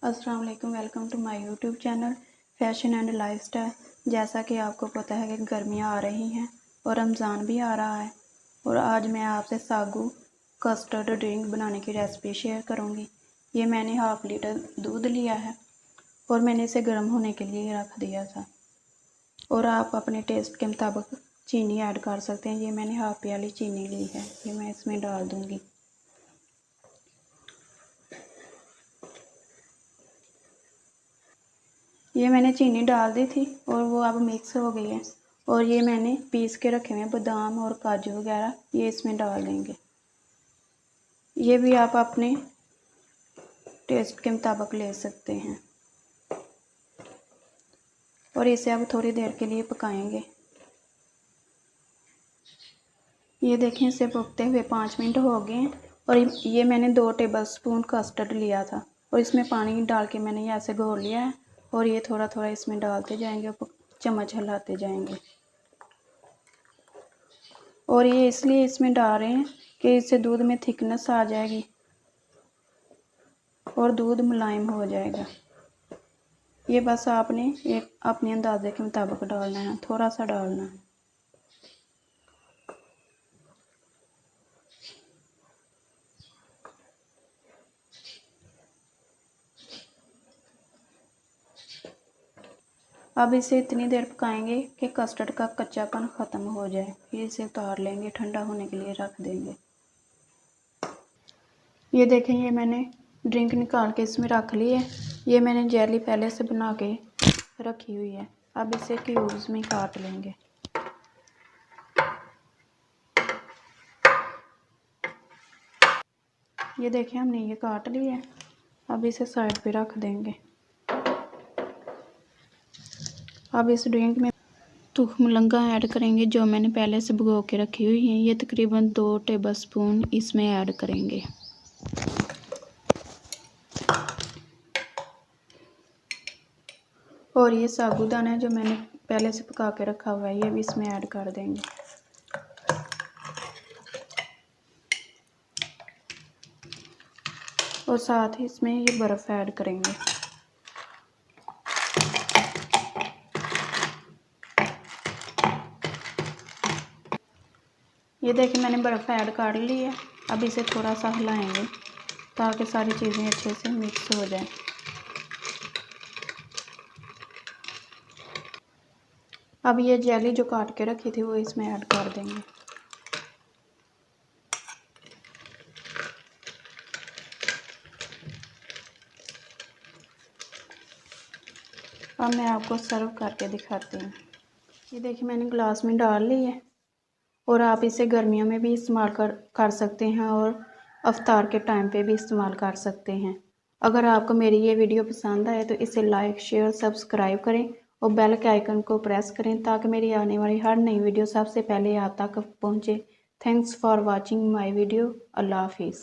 अस्सलाम वालेकुम, welcome to my YouTube channel fashion and lifestyle. जैसा कि आपको पता है कि गर्मियां आ रही हैं और रमज़ान भी आ रहा है और आज मैं आपसे सागू कस्टर्ड ड्रिंक बनाने की रेसिपी शेयर करूंगी। ये मैंने हाफ़ लीटर दूध लिया है और मैंने इसे गर्म होने के लिए रख दिया था और आप अपने टेस्ट के मुताबिक चीनी ऐड कर सकते हैं। ये मैंने हाफ़ प्याली चीनी ली है, ये मैं इसमें डाल दूँगी। ये मैंने चीनी डाल दी थी और वो अब मिक्स हो गई है और ये मैंने पीस के रखे हुए हैं बादाम और काजू वगैरह, ये इसमें डाल देंगे। ये भी आप अपने टेस्ट के मुताबिक ले सकते हैं और इसे अब थोड़ी देर के लिए पकाएंगे। ये देखें, इसे पकते हुए 5 मिनट हो गए हैं और ये मैंने 2 टेबलस्पून कस्टर्ड लिया था और इसमें पानी डाल के मैंने ये ऐसे घोल लिया है और ये थोड़ा थोड़ा इसमें डालते जाएंगे और चम्मच हिलाते जाएंगे। और ये इसलिए इसमें डाल रहे हैं कि इससे दूध में थिकनेस आ जाएगी और दूध मुलायम हो जाएगा। ये बस आपने एक अपने अंदाजे के मुताबिक डालना है, थोड़ा सा डालना है। अब इसे इतनी देर पकाएंगे कि कस्टर्ड का कच्चापन ख़त्म हो जाए, फिर इसे उतार लेंगे, ठंडा होने के लिए रख देंगे। ये देखें, ये मैंने ड्रिंक निकाल के इसमें रख ली है। ये मैंने जेली पहले से बना के रखी हुई है। अब इसे क्यूब्स में काट लेंगे। ये देखें, हमने ये काट लिया है। अब इसे साइड पे रख देंगे। अब इस ड्रिंक में तुखमलंगा ऐड करेंगे जो मैंने पहले से भिगो के रखी हुई है। ये तकरीबन 2 टेबलस्पून इसमें ऐड करेंगे। और ये साबूदाना है जो मैंने पहले से पका के रखा हुआ है, ये भी इसमें ऐड कर देंगे। और साथ ही इसमें ये बर्फ़ ऐड करेंगे। ये देखिए, मैंने बर्फ़ ऐड कर ली है। अब इसे थोड़ा सा हिलाएंगे ताकि सारी चीज़ें अच्छे से मिक्स हो जाए। अब ये जेली जो काट के रखी थी वो इसमें ऐड कर देंगे। अब मैं आपको सर्व करके दिखाती हूँ। ये देखिए, मैंने ग्लास में डाल ली है और आप इसे गर्मियों में भी इस्तेमाल कर सकते हैं और अफ्तार के टाइम पे भी इस्तेमाल कर सकते हैं। अगर आपको मेरी ये वीडियो पसंद आए तो इसे लाइक, शेयर, सब्सक्राइब करें और बेल के आइकन को प्रेस करें ताकि मेरी आने वाली हर नई वीडियो सबसे पहले आप तक पहुँचे। Thanks for watching my video. अल्लाह हाफिज़।